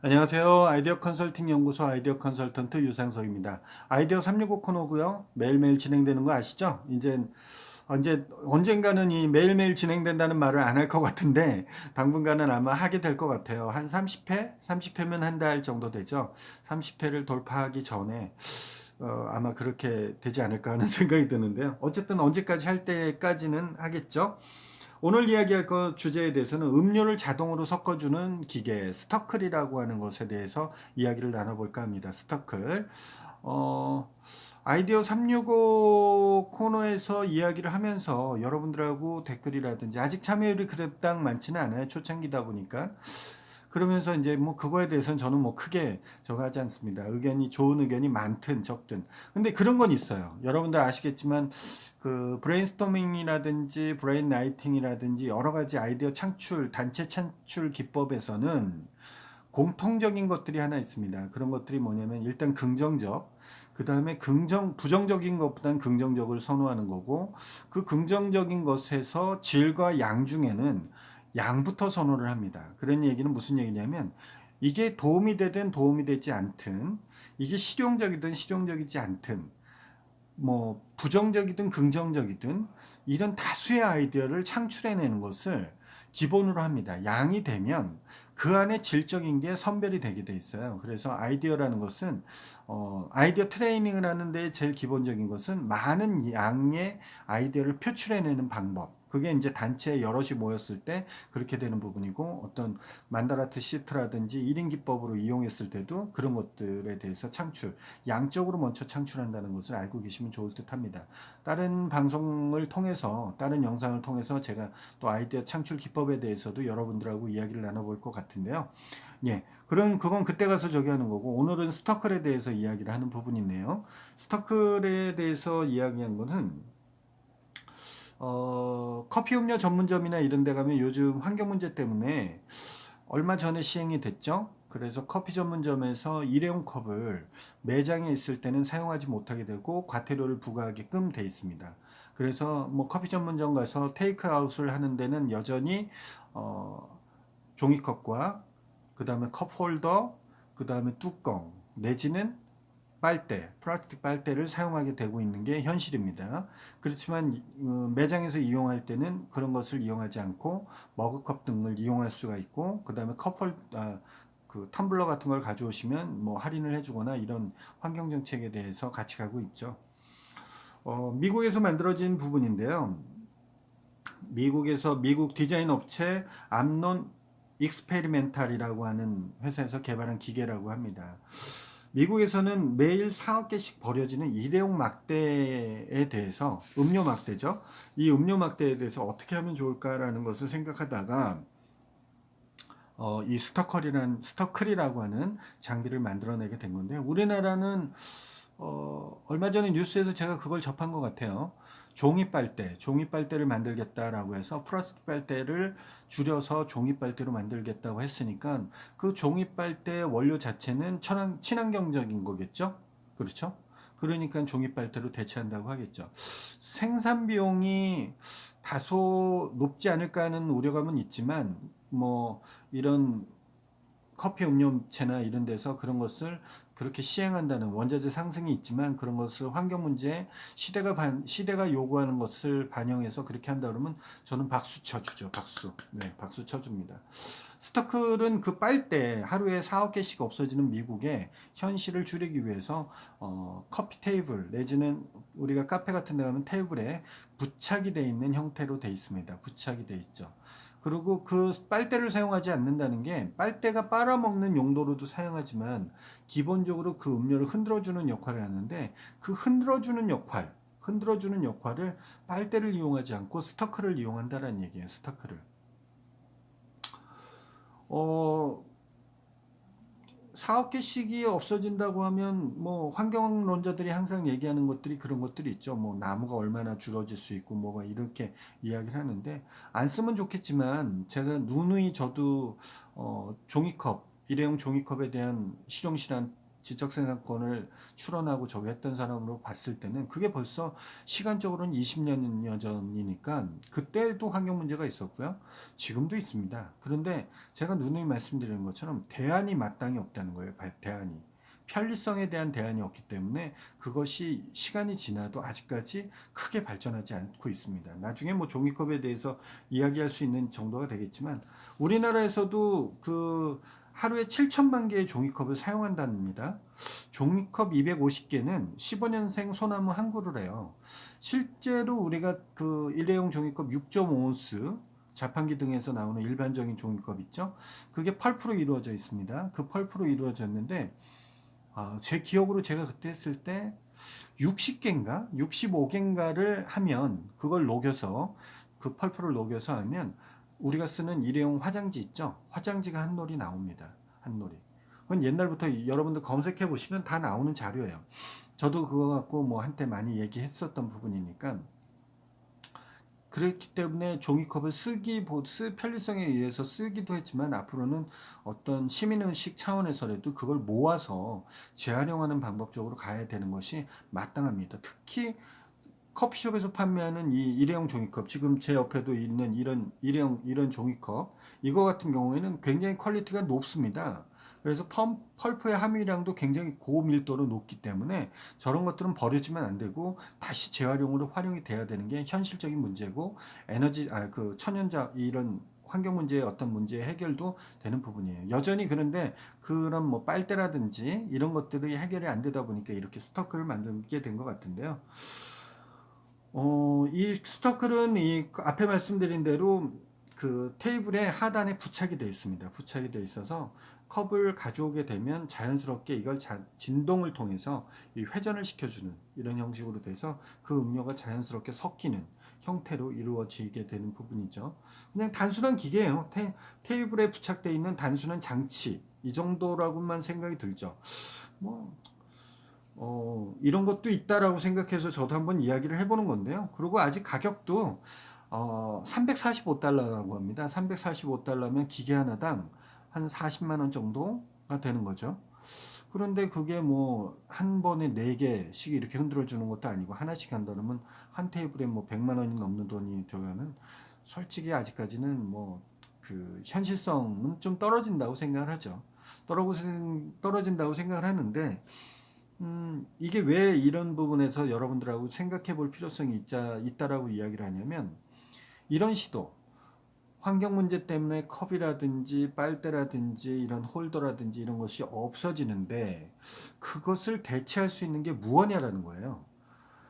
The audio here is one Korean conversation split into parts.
안녕하세요. 아이디어 컨설팅 연구소 아이디어 컨설턴트 유상석입니다. 아이디어 365 코너고요. 매일매일 진행되는 거 아시죠? 이제 언젠가는 이 매일매일 진행된다는 말을 안 할 것 같은데 당분간은 아마 하게 될 것 같아요. 한 30회? 30회면 한 달 정도 되죠. 30회를 돌파하기 전에 아마 그렇게 되지 않을까 하는 생각이 드는데요. 어쨌든 언제까지 할 때까지는 하겠죠. 오늘 이야기할 것 주제에 대해서는 음료를 자동으로 섞어주는 기계 스터클이라고 하는 것에 대해서 이야기를 나눠볼까 합니다. 스터클. 어, 아이디어 365 코너에서 이야기를 하면서 여러분들하고 댓글이라든지 아직 참여율이 그닥 많지는 않아요. 초창기다 보니까. 그러면서 이제 뭐 그거에 대해서는 저는 뭐 크게 저거 하지 않습니다. 의견이 좋은 의견이 많든 적든. 근데 그런 건 있어요. 여러분들 아시겠지만 그 브레인스토밍이라든지 브레인 라이팅이라든지 여러 가지 아이디어 창출, 단체 창출 기법에서는 공통적인 것들이 하나 있습니다. 그런 것들이 뭐냐면 일단 긍정적, 그 다음에 부정적인 것보다는 긍정적을 선호하는 거고, 그 긍정적인 것에서 질과 양 중에는 양부터 선호를 합니다. 그런 얘기는 무슨 얘기냐면, 이게 도움이 되든 도움이 되지 않든, 이게 실용적이든 실용적이지 않든, 뭐 부정적이든 긍정적이든 이런 다수의 아이디어를 창출해내는 것을 기본으로 합니다. 양이 되면 그 안에 질적인 게 선별이 되게 돼 있어요. 그래서 아이디어라는 것은 아이디어 트레이닝을 하는데 제일 기본적인 것은 많은 양의 아이디어를 표출해내는 방법. 그게 이제 단체에 여럿이 모였을 때 그렇게 되는 부분이고, 어떤 만다라트 시트라든지 1인 기법으로 이용했을 때도 그런 것들에 대해서 양적으로 먼저 창출한다는 것을 알고 계시면 좋을 듯 합니다. 다른 방송을 통해서, 다른 영상을 통해서 제가 또 아이디어 창출 기법에 대해서도 여러분들하고 이야기를 나눠볼 것 같은데요. 예, 그건 그때 가서 저기 하는 거고, 오늘은 스터클에 대해서 이야기를 하는 부분이네요. 스터클에 대해서 이야기한 것은, 커피 음료 전문점이나 이런 데 가면 요즘 환경 문제 때문에 얼마 전에 시행이 됐죠. 그래서 커피 전문점에서 일회용 컵을 매장에 있을 때는 사용하지 못하게 되고 과태료를 부과하게끔 돼 있습니다. 그래서 뭐 커피 전문점 가서 테이크아웃을 하는 데는 여전히 어, 종이컵과 그 다음에 컵 홀더, 그 다음에 뚜껑 내지는 빨대, 플라스틱 빨대를 사용하게 되고 있는 게 현실입니다. 그렇지만 매장에서 이용할 때는 그런 것을 이용하지 않고 머그컵 등을 이용할 수가 있고, 그 다음에 그 텀블러 같은 걸 가져오시면 뭐 할인을 해주거나 이런 환경 정책에 대해서 같이 가고 있죠. 미국에서 만들어진 부분인데요. 미국 디자인 업체 암론 익스페리멘탈이라고 하는 회사에서 개발한 기계라고 합니다. 미국에서는 매일 4억 개씩 버려지는 일회용 막대에 대해서, 음료 막대죠. 이 음료 막대에 대해서 어떻게 하면 좋을까라는 것을 생각하다가 이 스터클이라고 하는 장비를 만들어내게 된 건데, 우리나라는 얼마 전에 뉴스에서 제가 그걸 접한 것 같아요. 종이 빨대를 만들겠다라고 해서 플라스틱 빨대를 줄여서 종이 빨대로 만들겠다고 했으니까 그 종이 빨대의 원료 자체는 친환경적인 거겠죠? 그렇죠? 그러니까 종이 빨대로 대체한다고 하겠죠. 생산 비용이 다소 높지 않을까 하는 우려감은 있지만, 뭐 이런 커피 음료체나 이런 데서 그런 것을 그렇게 시행한다는, 원자재 상승이 있지만 그런 것을 환경 문제에 시대가 요구하는 것을 반영해서 그렇게 한다 그러면 저는 박수 쳐주죠. 박수. 네, 박수 쳐줍니다. 스터클은 그 빨대 하루에 4억 개씩 없어지는 미국의 현실을 줄이기 위해서 커피 테이블 내지는 우리가 카페 같은 데 가면 테이블에 부착이 되어 있는 형태로 되어 있습니다. 부착이 되어 있죠. 그리고 그 빨대를 사용하지 않는다는 게, 빨대가 빨아먹는 용도로도 사용하지만 기본적으로 그 음료를 흔들어주는 역할을 하는데, 그 흔들어주는 역할을 빨대를 이용하지 않고 스터크를 이용한다는 얘기예요. 스터크를. 어, 4억 개씩이 없어진다고 하면 뭐 환경론자들이 항상 얘기하는 것들이 그런 것들이 있죠. 뭐 나무가 얼마나 줄어질 수 있고 뭐가 이렇게 이야기를 하는데, 안 쓰면 좋겠지만 제가 누누이 저도 종이컵, 일회용 종이컵에 대한 실용실한 지적생산권을 출원하고 저기 했던 사람으로 봤을 때는 그게 벌써 시간적으로는 20년여 전이니까 그때도 환경 문제가 있었고요. 지금도 있습니다. 그런데 제가 누누이 말씀드리는 것처럼 대안이 마땅히 없다는 거예요. 대안이. 편리성에 대한 대안이 없기 때문에 그것이 시간이 지나도 아직까지 크게 발전하지 않고 있습니다. 나중에 뭐 종이컵에 대해서 이야기할 수 있는 정도가 되겠지만 우리나라에서도 그 하루에 7천만 개의 종이컵을 사용한답니다. 종이컵 250개는 15년생 소나무 한 그루래요. 실제로 우리가 그 일회용 종이컵 6.5온스 자판기 등에서 나오는 일반적인 종이컵 있죠? 그게 펄프로 이루어져 있습니다. 그 펄프로 이루어졌는데 제 기억으로 제가 그때 했을 때 60개인가 65개인가를 하면 그걸 녹여서 그 펄프를 녹여서 하면 우리가 쓰는 일회용 화장지 있죠? 화장지가 한 놀이 나옵니다. 한 놀이. 그건 옛날부터 여러분들 검색해 보시면 다 나오는 자료예요. 저도 그거 갖고 뭐 한때 많이 얘기했었던 부분이니까 그렇기 때문에 종이컵을 편리성에 의해서 쓰기도 했지만 앞으로는 어떤 시민의식 차원에서라도 그걸 모아서 재활용하는 방법 쪽으로 가야 되는 것이 마땅합니다. 특히 커피숍에서 판매하는 이 일회용 종이컵, 지금 제 옆에도 있는 이런 종이컵, 이거 같은 경우에는 굉장히 퀄리티가 높습니다. 그래서 펄프의 함유량도 굉장히 고밀도로 높기 때문에 저런 것들은 버려지면 안 되고 다시 재활용으로 활용이 돼야 되는 게 현실적인 문제고 그 천연자 이런 환경 문제의 어떤 문제의 해결도 되는 부분이에요. 여전히 그런데 그런 뭐 빨대라든지 이런 것들이 해결이 안 되다 보니까 이렇게 스토크를 만들게 된 것 같은데요. 이 스토클은 이 앞에 말씀드린 대로 그 테이블의 하단에 부착이 되어 있습니다. 부착이 되어 있어서 컵을 가져오게 되면 자연스럽게 이걸 진동을 통해서 이 회전을 시켜주는 이런 형식으로 돼서 그 음료가 자연스럽게 섞이는 형태로 이루어지게 되는 부분이죠. 그냥 단순한 기계예요. 테이블에 부착되어 있는 단순한 장치 이 정도라고만 생각이 들죠. 뭐 이런 것도 있다라고 생각해서 저도 한번 이야기를 해보는 건데요. 그리고 아직 가격도 345달러라고 합니다. 345달러면 기계 하나당 한 40만 원 정도가 되는 거죠. 그런데 그게 뭐 한 번에 4개씩 이렇게 흔들어 주는 것도 아니고 하나씩 한다면 한 테이블에 뭐 100만 원이 넘는 돈이 들어가면 솔직히 아직까지는 뭐 그 현실성은 좀 떨어진다고 생각을 하죠. 떨어진다고 생각을 하는데 이게 왜 이런 부분에서 여러분들하고 생각해 볼 필요성이 있다라고 이야기를 하냐면 이런 시도 환경 문제 때문에 컵이라든지 빨대라든지 이런 홀더라든지 이런 것이 없어지는데 그것을 대체할 수 있는 게 무엇이냐라는 거예요.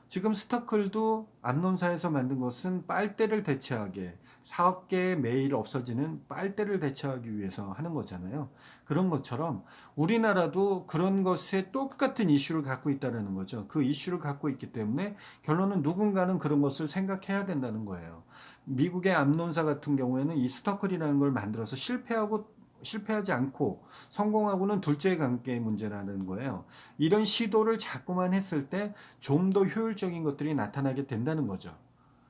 지금 스터클도 암론사에서 만든 것은 빨대를 대체하게 사업계에 매일 없어지는 빨대를 대체하기 위해서 하는 거잖아요. 그런 것처럼 우리나라도 그런 것에 똑같은 이슈를 갖고 있다는 거죠. 그 이슈를 갖고 있기 때문에 결론은 누군가는 그런 것을 생각해야 된다는 거예요. 미국의 암론사 같은 경우에는 이 스터클이라는 걸 만들어서 실패하지 않고 성공하고는 둘째 관계의 문제라는 거예요. 이런 시도를 자꾸만 했을 때 좀 더 효율적인 것들이 나타나게 된다는 거죠.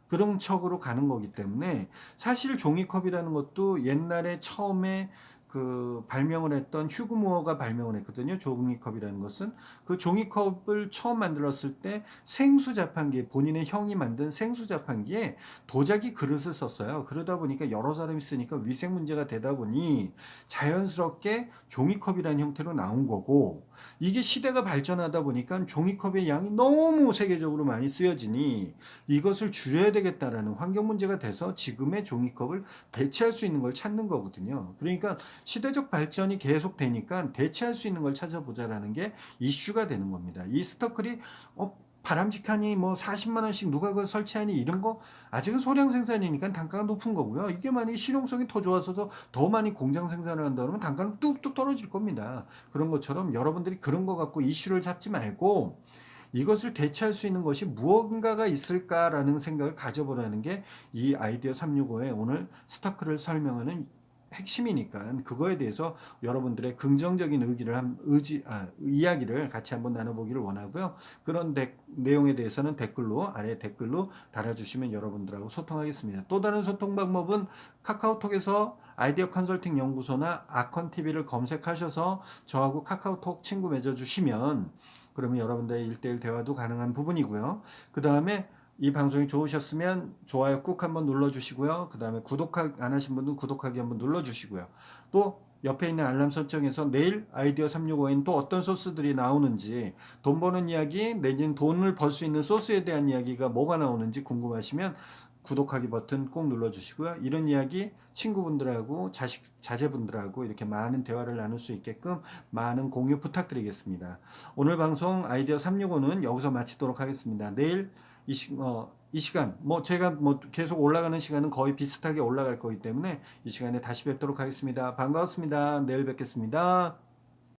그런 척으로 가는 거기 때문에 사실 종이컵이라는 것도 옛날에 처음에 그 발명을 했던 휴그 무어가 발명을 했거든요. 종이컵이라는 것은 그 종이컵을 처음 만들었을 때 생수 자판기 본인의 형이 만든 생수 자판기에 도자기 그릇을 썼어요. 그러다 보니까 여러 사람이 쓰니까 위생 문제가 되다 보니 자연스럽게 종이컵이라는 형태로 나온 거고 이게 시대가 발전하다 보니까 종이컵의 양이 너무 세계적으로 많이 쓰여지니 이것을 줄여야 되겠다라는 환경 문제가 돼서 지금의 종이컵을 대체할 수 있는 걸 찾는 거거든요. 그러니까 시대적 발전이 계속 되니까 대체할 수 있는 걸 찾아보자라는 게 이슈가 되는 겁니다. 이 스터클이 바람직하니 뭐 40만 원씩 누가 그걸 설치하니 이런 거 아직은 소량 생산이니까 단가가 높은 거고요. 이게 만약에 실용성이 더 좋아서 더 많이 공장 생산을 한다 그러면 단가는 뚝뚝 떨어질 겁니다. 그런 것처럼 여러분들이 그런 거 갖고 이슈를 잡지 말고 이것을 대체할 수 있는 것이 무언가가 있을까라는 생각을 가져보라는 게 이 아이디어 365의 오늘 스토크를 설명하는 핵심이니까 그거에 대해서 여러분들의 긍정적인 이야기를 같이 한번 나눠보기를 원하고요. 그런 내용에 대해서는 아래 댓글로 달아주시면 여러분들하고 소통하겠습니다. 또 다른 소통 방법은 카카오톡에서 아이디어 컨설팅 연구소나 아컨TV를 검색하셔서 저하고 카카오톡 친구 맺어주시면 그러면 여러분들의 1대1 대화도 가능한 부분이고요. 그 다음에 이 방송이 좋으셨으면 좋아요 꾹 한번 눌러주시고요. 그 다음에 구독 안 하신 분은 구독하기 한번 눌러주시고요. 또 옆에 있는 알람 설정에서 내일 아이디어 365에는 또 어떤 소스들이 나오는지, 돈 버는 이야기 내지는 돈을 벌 수 있는 소스에 대한 이야기가 뭐가 나오는지 궁금하시면 구독하기 버튼 꼭 눌러주시고요. 이런 이야기 친구분들하고 자제분들하고 이렇게 많은 대화를 나눌 수 있게끔 많은 공유 부탁드리겠습니다. 오늘 방송 아이디어 365는 여기서 마치도록 하겠습니다. 내일 이 시간, 제가 계속 올라가는 시간은 거의 비슷하게 올라갈 거기 때문에 이 시간에 다시 뵙도록 하겠습니다. 반가웠습니다. 내일 뵙겠습니다.